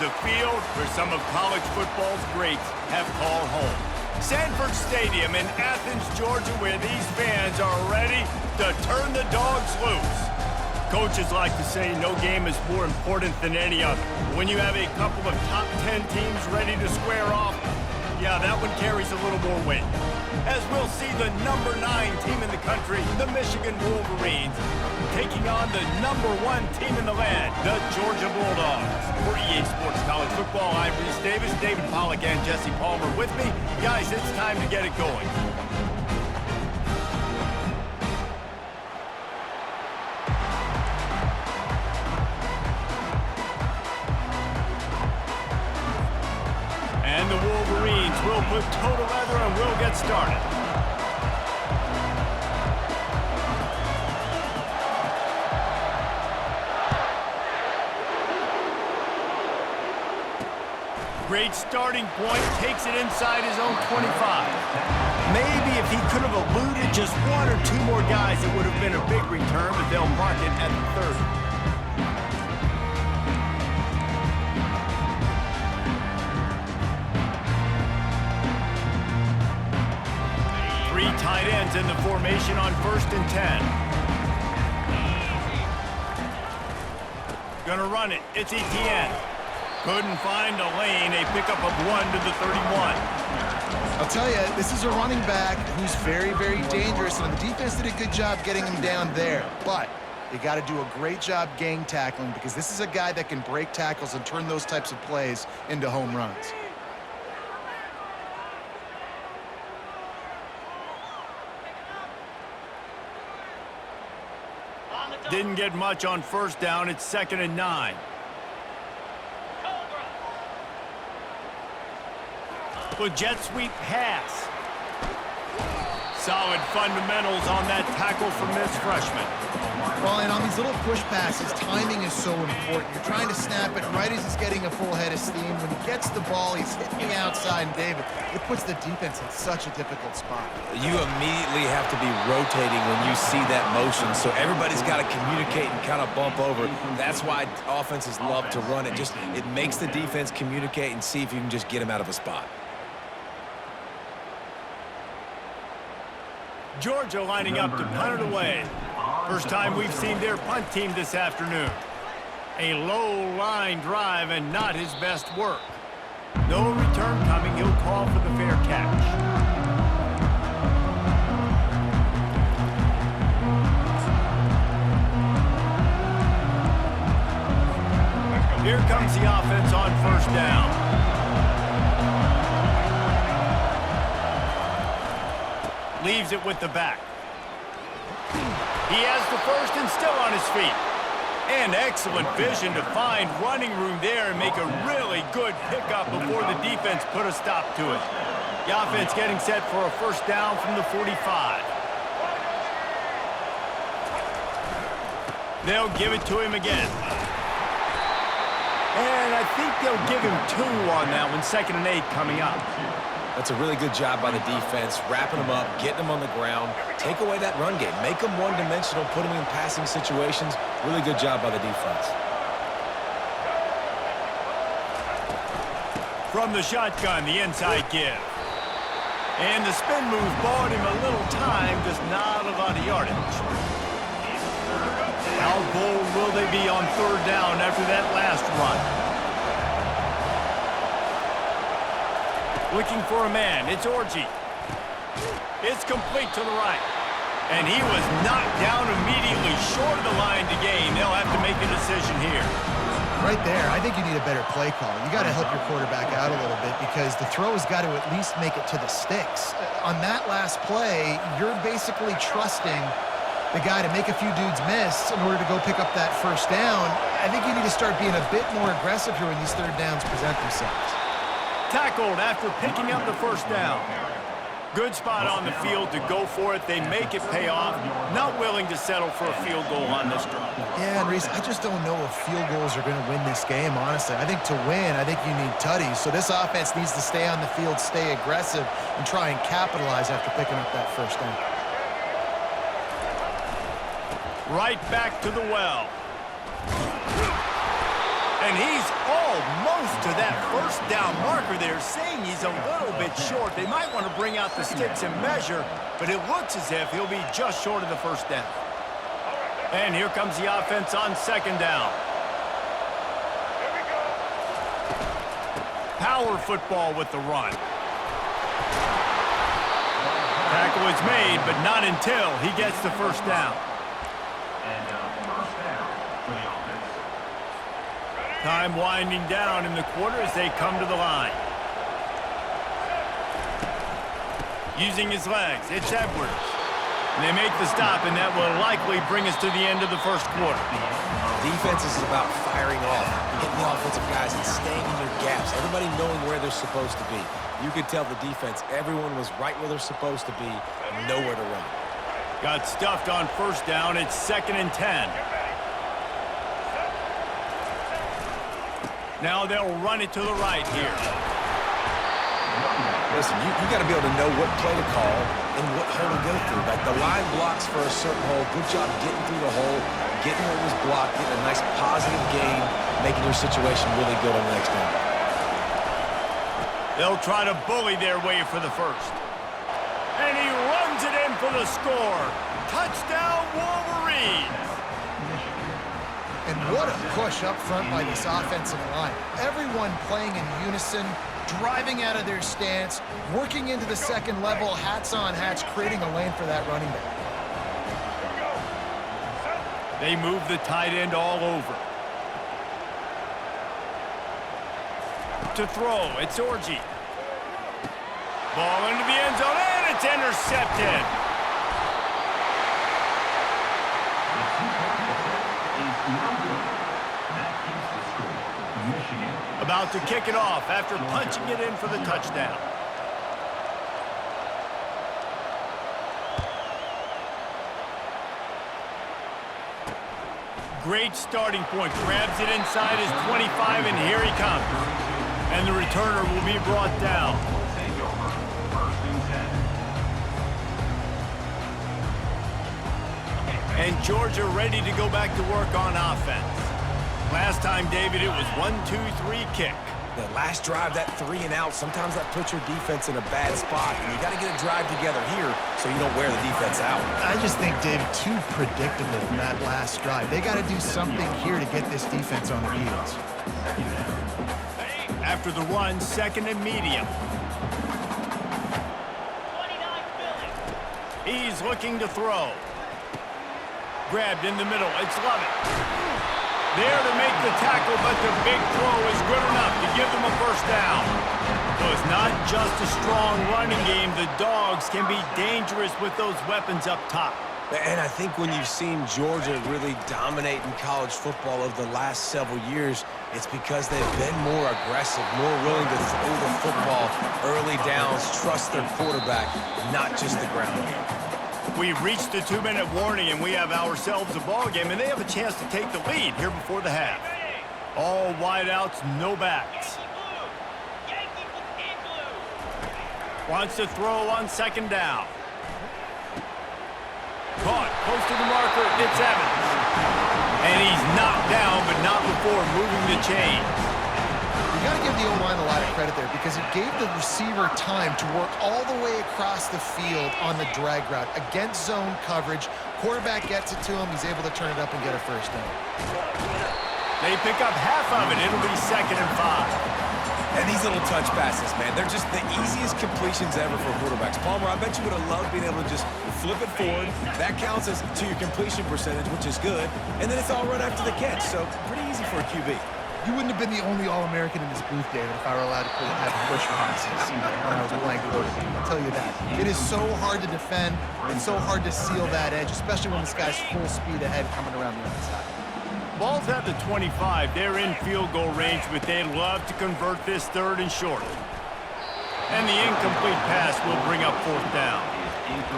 the field where some of college football's greats have called home. Sanford Stadium in Athens, Georgia, where these fans are ready to turn the dogs loose. Coaches like to say no game is more important than any other. When you have a couple of top 10 teams ready to square off, yeah, that one carries a little more weight. As we'll see the number 9 team in the country, the Michigan Wolverines, taking on the number 1 team in the land, the Georgia Bulldogs. For EA Sports College Football, I'm Reese Davis, David Pollack, and Jesse Palmer with me. Guys, it's time to get it going. And the Wolverines will put toe to leather and we'll get started. Great starting point, takes it inside his own 25. Maybe if he could have eluded just 1 or 2 more guys, it would have been a big return, but they'll mark it at the 30. Tight ends in the formation on 1st and 10. Gonna run it. It's Etienne. Couldn't find a lane. A pickup of 1 to the 31. I'll tell you, this is a running back who's very, very dangerous, and the defense did a good job getting him down there. But you got to do a great job gang tackling because this is a guy that can break tackles and turn those types of plays into home runs. Didn't get much on 1st down. It's 2nd and 9. Good jet sweep pass. Solid fundamentals on that tackle from this freshman. Well, and on these little push passes, timing is so important. You're trying to snap it right as he's getting a full head of steam. When he gets the ball, he's hitting the outside, and David, it puts the defense in such a difficult spot. You immediately have to be rotating when you see that motion, so everybody's got to communicate and kind of bump over. That's why offenses love to run it. It makes the defense communicate and see if you can just get him out of a spot. Georgia lining up to punt it away. First time we've seen their punt team this afternoon. A low line drive and not his best work. No return coming. He'll call for the fair catch. Here comes the offense on 1st down. Leaves it with the back. He has the 1st and still on his feet. And excellent vision to find running room there and make a really good pickup before the defense put a stop to it. The offense getting set for a 1st down from the 45. They'll give it to him again. And I think they'll give him 2 on that one. 2nd and 8 coming up. That's a really good job by the defense, wrapping them up, getting them on the ground. Take away that run game. Make them one-dimensional, put them in passing situations. Really good job by the defense. From the shotgun, the inside give. And the spin move bought him a little time, just not a lot of yardage. How bold will they be on 3rd down after that last run? Looking for a man. It's Orji. It's complete to the right. And he was knocked down immediately short of the line to gain. They'll have to make a decision here. Right there, I think you need a better play call. You got to help your quarterback out a little bit because the throw has got to at least make it to the sticks. On that last play, you're basically trusting the guy to make a few dudes miss in order to go pick up that 1st down. I think you need to start being a bit more aggressive here when these 3rd downs present themselves. Tackled after picking up the 1st down. Good spot on the field to go for it. They make it pay off. Not willing to settle for a field goal on this drive. Yeah, and Reese, I just don't know if field goals are going to win this game, honestly. I think to win, I think you need tutties. So this offense needs to stay on the field, stay aggressive, and try and capitalize after picking up that 1st down. Right back to the well. And he's almost marker there saying he's a little bit short. They might want to bring out the sticks and measure, but it looks as if he'll be just short of the first down. And here comes the offense on second down. Power football with the run. Tackle is made, but not until he gets the first down. Time winding down in the quarter as they come to the line. Using his legs, it's Edwards. And they make the stop, and that will likely bring us to the end of the first quarter. Defense is about firing off, hitting the offensive guys, and staying in their gaps. Everybody knowing where they're supposed to be. You could tell the defense, everyone was right where they're supposed to be, and nowhere to run. Got stuffed on first down. It's 2nd and 10. Now they'll run it to the right here. Listen, you got to be able to know what play to call and what hole to go through. Like the line blocks for a certain hole. Good job getting through the hole, getting what was blocked, getting a nice positive gain, making your situation really good on the next down. They'll try to bully their way for the first. And he runs it in for the score. Touchdown, Wolverines! And what a push up front by this offensive line. Everyone playing in unison, driving out of their stance, working into the second level, hats on hats, creating a lane for that running back. They move the tight end all over. To throw, it's Orji. Ball into the end zone, and it's intercepted. About to kick it off after punching it in for the touchdown. Great starting point. Grabs it inside his 25, and here he comes. And the returner will be brought down. And Georgia ready to go back to work on offense. Last time, David, it was 1-2-3 kick. The last drive, that 3 and out, sometimes that puts your defense in a bad spot. And you got to get a drive together here so you don't wear the defense out. I just think, David, too predictable in that last drive. They got to do something here to get this defense on the field. After the run, 2nd and medium. He's looking to throw. Grabbed in the middle. It's Lovett. There to make the tackle, but the big throw is good enough to give them a first down. So it's not just a strong running game. The Dogs can be dangerous with those weapons up top. And I think when you've seen Georgia really dominate in college football over the last several years, it's because they've been more aggressive, more willing to throw the football early downs, trust their quarterback, not just the ground game. We've reached the 2-minute warning, and we have ourselves a ball game, and they have a chance to take the lead here before the half. All wideouts, no backs. Wants to throw on 2nd down. Caught, close to the marker, it's Evans. And he's knocked down, but not before moving the chains. You got to give the O-line a lot of credit there because it gave the receiver time to work all the way across the field on the drag route against zone coverage. Quarterback gets it to him. He's able to turn it up and get a first down. They pick up half of it. It'll be 2nd and 5. And these little touch passes, man, they're just the easiest completions ever for quarterbacks. Palmer, I bet you would have loved being able to just flip it forward. That counts as to your completion percentage, which is good. And then it's all run after the catch, so pretty easy for a QB. You wouldn't have been the only All-American in this booth, David, if I were allowed to have push passes when I was playing quarterback. I'll tell you that. It is so hard to defend. It's so hard to seal that edge, especially when this guy's full speed ahead coming around the outside. Ball's at the 25. They're in field goal range, but they'd love to convert this 3rd and short. And the incomplete pass will bring up 4th down.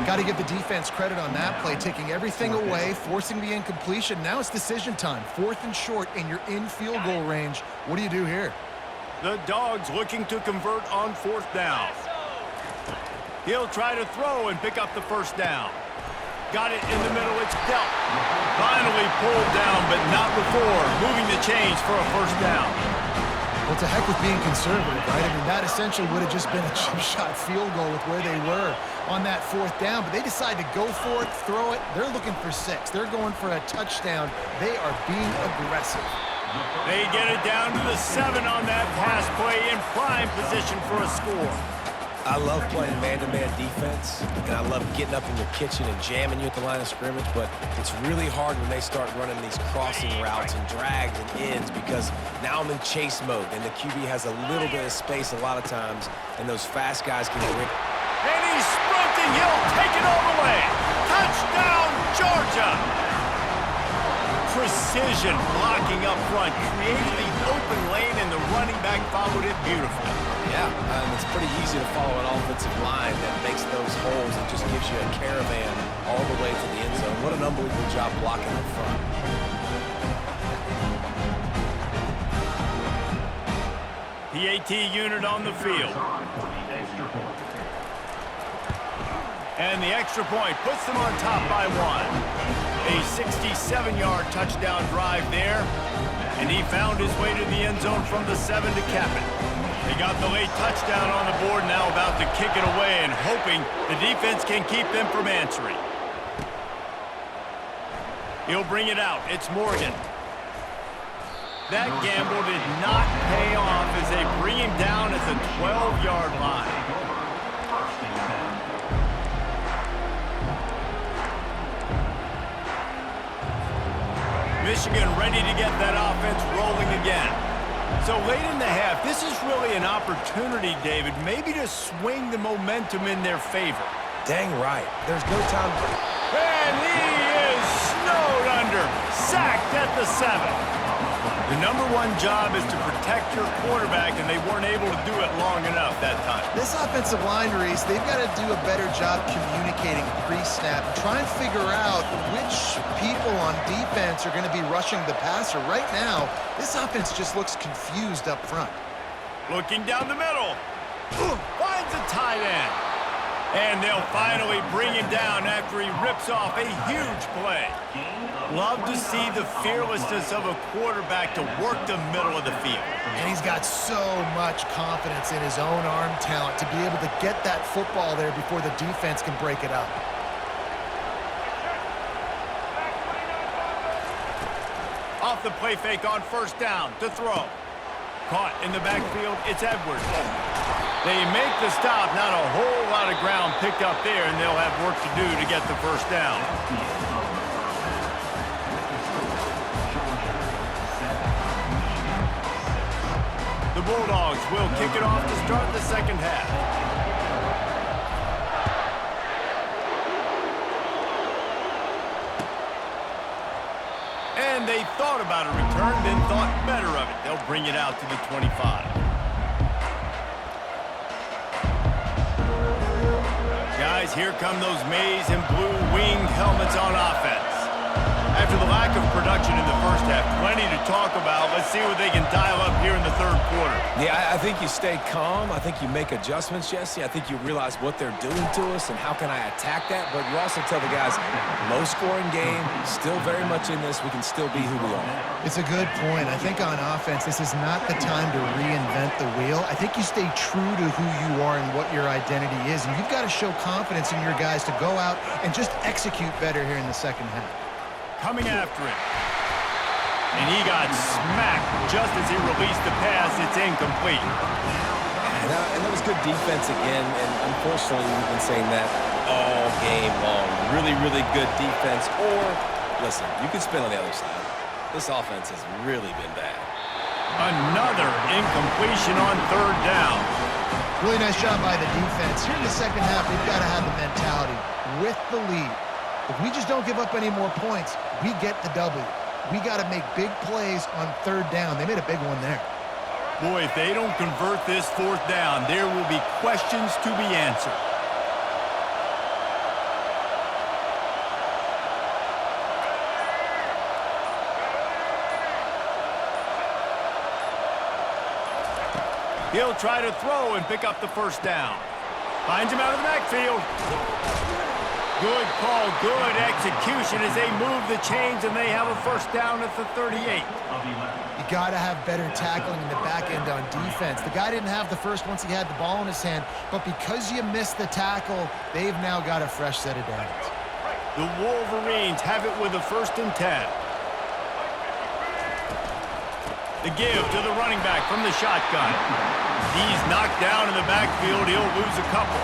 Got to give the defense credit on that play, taking everything away, forcing the incompletion. Now it's decision time. 4th and short, and you're in field goal range. What do you do here? The Dogs looking to convert on 4th down. He'll try to throw and pick up the first down. Got it in the middle. It's dealt. Finally pulled down, but not before moving the chains for a first down. Well, it's a heck of being conservative, right? I mean, that essentially would have just been a chip shot field goal with where they were on that 4th down, but they decide to go for it, throw it. They're looking for 6. They're going for a touchdown. They are being aggressive. They get it down to the 7 on that pass play in prime position for a score. I love playing man-to-man defense, and I love getting up in your kitchen and jamming you at the line of scrimmage, but it's really hard when they start running these crossing routes and drags and ends because now I'm in chase mode, and the QB has a little bit of space a lot of times, and those fast guys can get... And he's sprinting. He'll take it all the way. Touchdown, Georgia! Precision blocking up front, created the open lane, and the running back followed it beautifully. Yeah, it's pretty easy to follow an offensive line that makes those holes and just gives you a caravan all the way to the end zone. What an unbelievable job blocking up front. PAT unit on the field. And the extra point puts them on top by 1. A 67-yard touchdown drive there. And he found his way to the end zone from the 7 to cap it. He got the late touchdown on the board, now about to kick it away and hoping the defense can keep them from answering. He'll bring it out. It's Morgan. That gamble did not pay off as they bring him down at the 12-yard line. Michigan ready to get that offense rolling again. So late in the half, this is really an opportunity, David, maybe to swing the momentum in their favor. Dang right. There's no time. And he is snowed under, sacked at the 7. The #1 job is to protect your quarterback, and they weren't able to do it long enough that time. This offensive line, Reese, they've got to do a better job communicating pre-snap. Try and figure out which people on defense are going to be rushing the passer. Right now, this offense just looks confused up front. Looking down the middle. Finds a tight end. And they'll finally bring him down after he rips off a huge play. Love to see the fearlessness of a quarterback to work the middle of the field. And he's got so much confidence in his own arm talent to be able to get that football there before the defense can break it up. Off the play fake on 1st down to throw. Caught in the backfield, it's Edwards. They make the stop, not a whole lot of ground picked up there, and they'll have work to do to get the 1st down. The Bulldogs will kick it off to start the 2nd half. And they thought about a return, then thought better of it. They'll bring it out to the 25. Guys, here come those maize and blue winged helmets on offense. After the lack of production in the 1st half, plenty to talk about. Let's see what they can dial up here in the 3rd quarter. Yeah, I think you stay calm. I think you make adjustments, Jesse. I think you realize what they're doing to us and how can I attack that. But you also tell the guys, low-scoring game, still very much in this. We can still be who we are. It's a good point. I think on offense, this is not the time to reinvent the wheel. I think you stay true to who you are and what your identity is. And you've got to show confidence in your guys to go out and just execute better here in the 2nd half. Coming after him. And he got smacked just as he released the pass. It's incomplete. And that was good defense again. And unfortunately, we've been saying that all game long. Really, really good defense. Or, listen, you can spin on the other side. This offense has really been bad. Another incompletion on 3rd down. Really nice job by the defense. Here in the 2nd half, we've got to have the mentality with the lead. If we just don't give up any more points, we get the W. We got to make big plays on 3rd down. They made a big one there. Boy, if they don't convert this 4th down, there will be questions to be answered. He'll try to throw and pick up the 1st down. Finds him out of the backfield. Good call, good execution as they move the chains and they have a first down at the 38. You got to have better tackling in the back end on defense. The guy didn't have the first once he had the ball in his hand, but because you missed the tackle, they've now got a fresh set of downs. The Wolverines have it with a 1st and 10. The give to the running back from the shotgun. He's knocked down in the backfield. He'll lose a couple.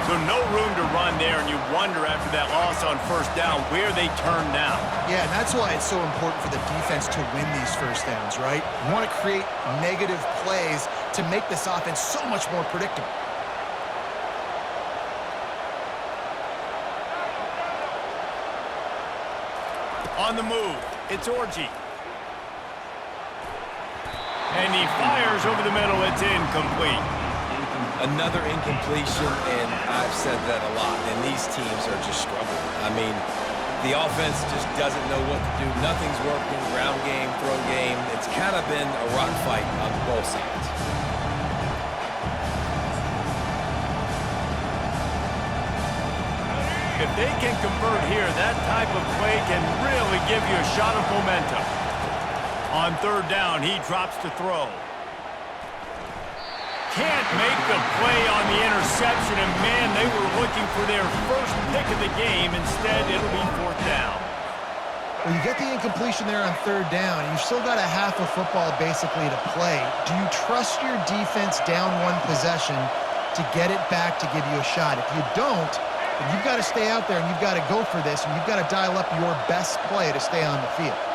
So no room to run there, and you wonder after that loss on 1st down where they turn now. Yeah, and that's why it's so important for the defense to win these first downs, right? You want to create negative plays to make this offense so much more predictable. On the move, it's Orji. And he fires over the middle. It's incomplete. Another incompletion, and I've said that a lot, and these teams are just struggling. I mean, the offense just doesn't know what to do. Nothing's working, ground game, throw game. It's kind of been a rock fight on both sides. If they can convert here, that type of play can really give you a shot of momentum. On 3rd down, he drops to throw. Can't make the play on the interception, and man, they were looking for their first pick of the game. Instead, it'll be 4th down. Well, you get the incompletion there on 3rd down. You've still got a half of football basically to play. Do you trust your defense down 1 possession to get it back to give you a shot? If you don't, then you've got to stay out there and you've got to go for this, and you've got to dial up your best play to stay on the field.